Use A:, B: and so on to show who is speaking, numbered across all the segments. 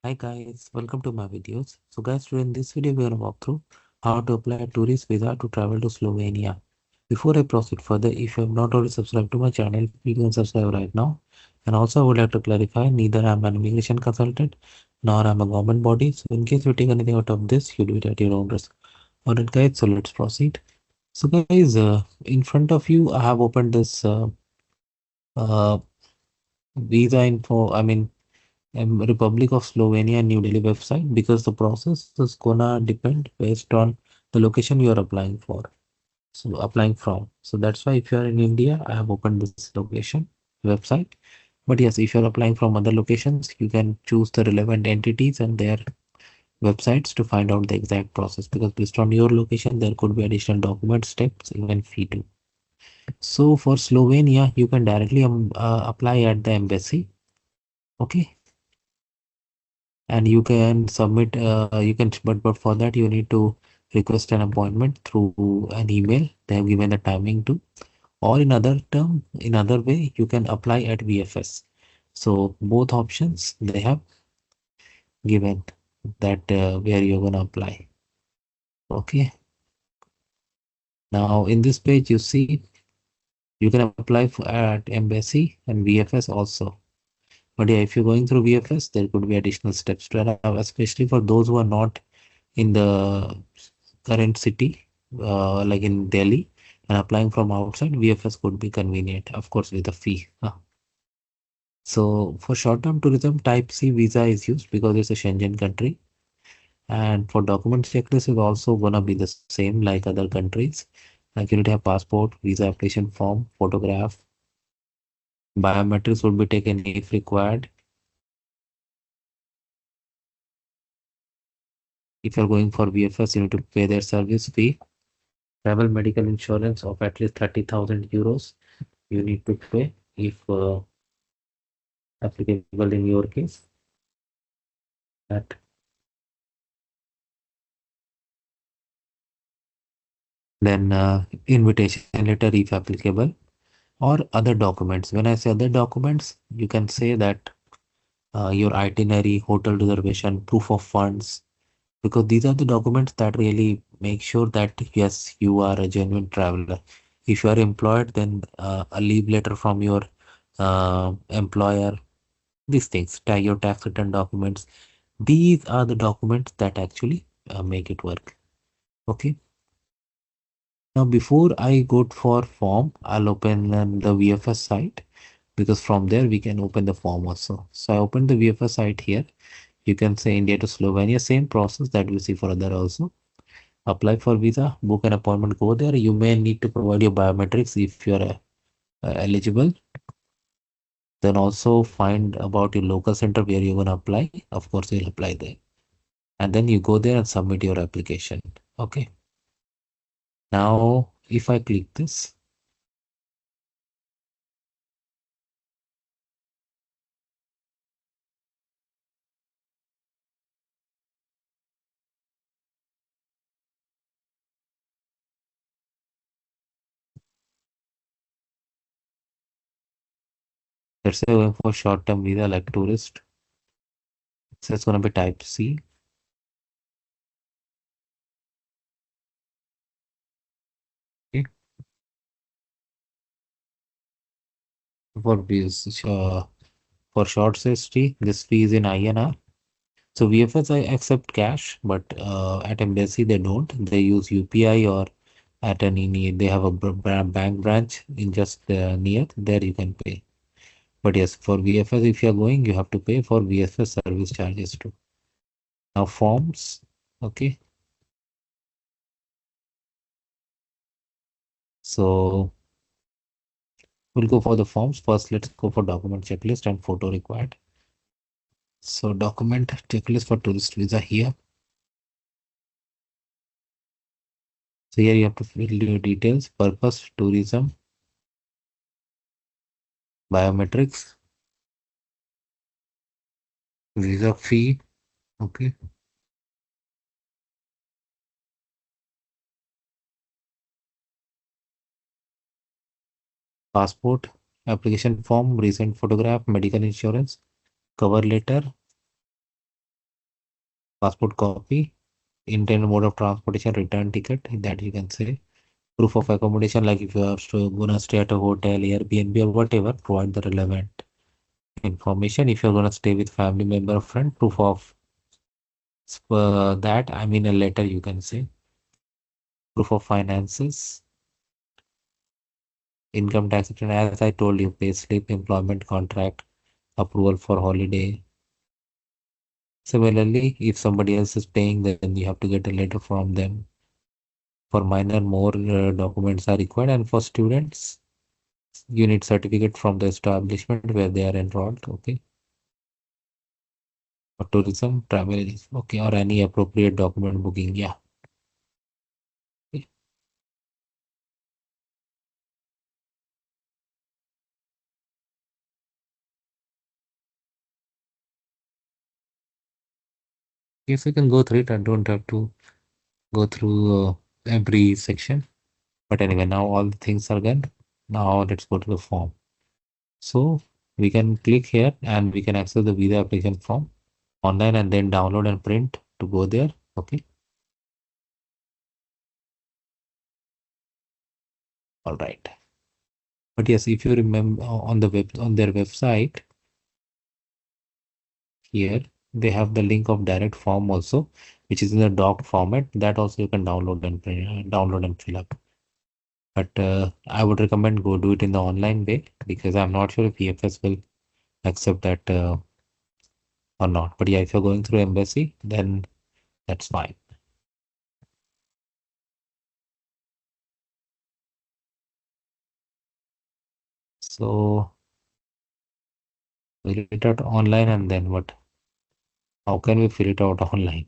A: Hi guys, welcome to my videos. So guys, today in this video we're gonna walk through how to apply a tourist visa to travel to Slovenia. Before I proceed further, if you have not already subscribed to my channel, you can subscribe right now. And also I would like to clarify, neither I'm an immigration consultant nor I'm a government body. So in case you take anything out of this, you do it at your own risk. Alright guys, so let's proceed. So guys, in front of you, I have opened this uh, visa info, Republic of Slovenia New Delhi website, because the process is gonna depend based on the location you are applying for. So applying from. So that's why if you are in India, I have opened this location website. But yes, if you're applying from other locations, you can choose the relevant entities and their websites to find out the exact process, because based on your location, there could be additional document steps, even fee too. So for Slovenia, you can directly apply at the embassy. Okay, and you can submit you can but for that you need to request an appointment through an email. They have given the timing to, or in other way you can apply at VFS. So both options they have given, that where you're gonna apply. Okay, now in this page you see you can apply at embassy and VFS also. But yeah, if you're going through VFS, there could be additional steps to allow, especially for those who are not in the current city, like in Delhi, and applying from outside, VFS could be convenient, of course, with a fee. So for short-term tourism, Type C visa is used because it's a Schengen country. And for document checklist is also gonna be the same like other countries. Like you need to have passport, visa application form, photograph, biometrics would be taken if required. If you're going for VFS, you need to pay their service fee. Travel medical insurance of at least 30,000 euros you need to pay if applicable in your case. That then invitation letter if applicable, or other documents. When I say other documents, you can say that your itinerary, hotel reservation, proof of funds, because these are the documents that really make sure that yes, you are a genuine traveler. If you are employed, then a leave letter from your employer, these things, your tax return documents. These are the documents that actually make it work. Okay. Now, before I go for form, I'll open the VFS site, because from there we can open the form also. So I opened the VFS site here. You can say India to Slovenia, same process that we see for other also. Apply for visa, book an appointment, go there. You may need to provide your biometrics if you're eligible. Then also find about your local center where you're gonna apply. Of course, you'll apply there. And then you go there and submit your application. Okay. Now, if I click this, let's say going for short-term visa like tourist, so it's gonna be type C. Okay. For visa, for short stay, this fee is in INR. So VFS I accept cash, but at embassy they don't. They use UPI, or at any need they have a bank branch in just near there you can pay. But yes, for VFS if you are going, you have to pay for VFS service charges too. Now forms, okay. So we'll go for the forms first. Let's go for document checklist and photo required. So document checklist for tourist visa here. So here you have to fill your details, purpose, tourism, biometrics, visa fee, okay, passport, application form, recent photograph, medical insurance, cover letter, passport copy, intended mode of transportation, return ticket, that you can say. Proof of accommodation, like if you are gonna stay at a hotel, Airbnb, or whatever, provide the relevant information. If you're gonna stay with family member or friend, proof of that, I mean a letter, you can say. Proof of finances, income tax return, as I told you, pay slip, employment contract, approval for holiday. Similarly, if somebody else is paying, then you have to get a letter from them. For minor, more documents are required, and for students, you need certificate from the establishment where they are enrolled. Okay. For tourism, travel, okay, or any appropriate document booking. Yeah. Okay. Yes, you can go through it. I don't have to go through every section. But anyway, now all the things are done. Now let's go to the form. So we can click here and we can access the visa application form online and then download and print to go there. Okay. All right. But yes, if you remember on the web on their website here, they have the link of direct form also, which is in the doc format. That also you can download and print, download and fill up. But I would recommend go do it in the online way because I'm not sure if EFS will accept that or not. But yeah, if you're going through embassy, then that's fine. So fill it out online and then what? How can we fill it out online?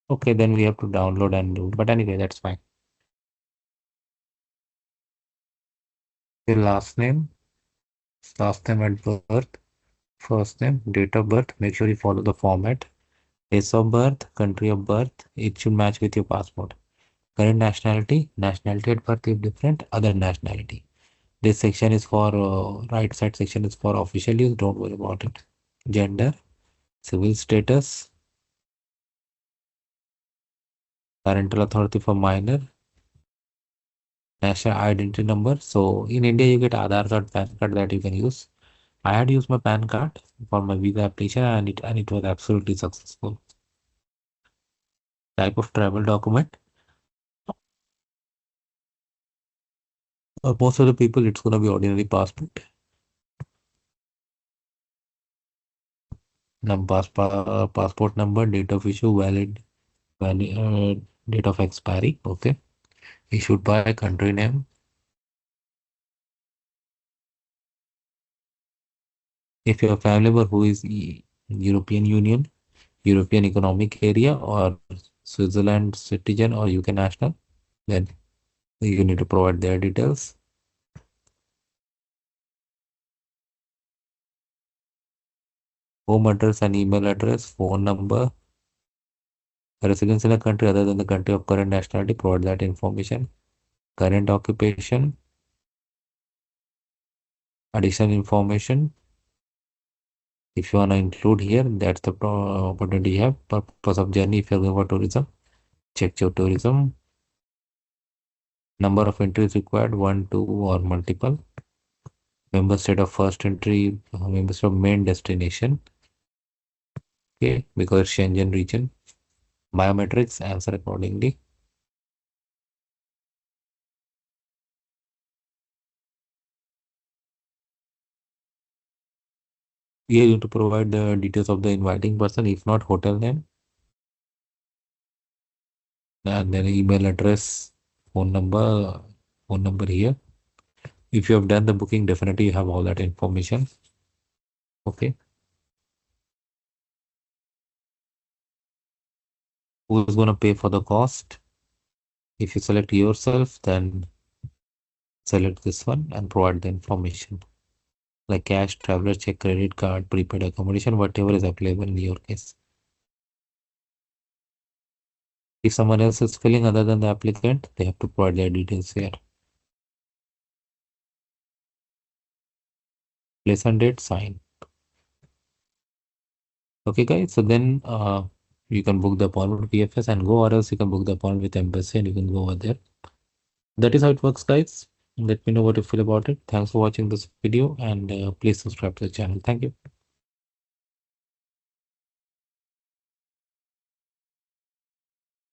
A: Okay, then we have to download and do. But anyway, that's fine. Your last name at birth, first name, date of birth. Make sure you follow the format. Place of birth, country of birth. It should match with your passport. Current nationality, nationality at birth if different, other nationality. This section is for right side section is for official use. Don't worry about it. Gender, civil status, parental authority for minor, national identity number. So in India, you get Aadhaar card, PAN card that you can use. I had used my PAN card for my visa application and it was absolutely successful. Type of travel document. Most of the people, it's gonna be ordinary passport. Passport number, date of issue, valid date of expiry. Okay. Issued by country name. If you have a family member who is European Union, European Economic Area, or Switzerland citizen or UK national, then you need to provide their details. Home address and email address, phone number, residence in a country other than the country of current nationality, provide that information. Current occupation, additional information. If you want to include here, that's the opportunity you have. Purpose of journey, if you're going for tourism, check your tourism. Number of entries required, one, two, or multiple. Member state of first entry, member state of main destination. Okay, because Schengen region. Biometrics, answer accordingly. Here you need to provide the details of the inviting person, if not hotel name, and then email address, phone number, phone number here. If you have done the booking, definitely you have all that information. Okay. Who is going to pay for the cost? If you select yourself, then select this one and provide the information like cash, traveler check, credit card, prepaid accommodation, whatever is available in your case. If someone else is filling other than the applicant, they have to provide their details here. place and date, sign. Okay, guys. So then you can book the appointment with PFS and go, or else you can book the appointment with embassy and you can go over there. That is how it works, guys. Let me know what you feel about it. Thanks for watching this video, and please subscribe to the channel. Thank you.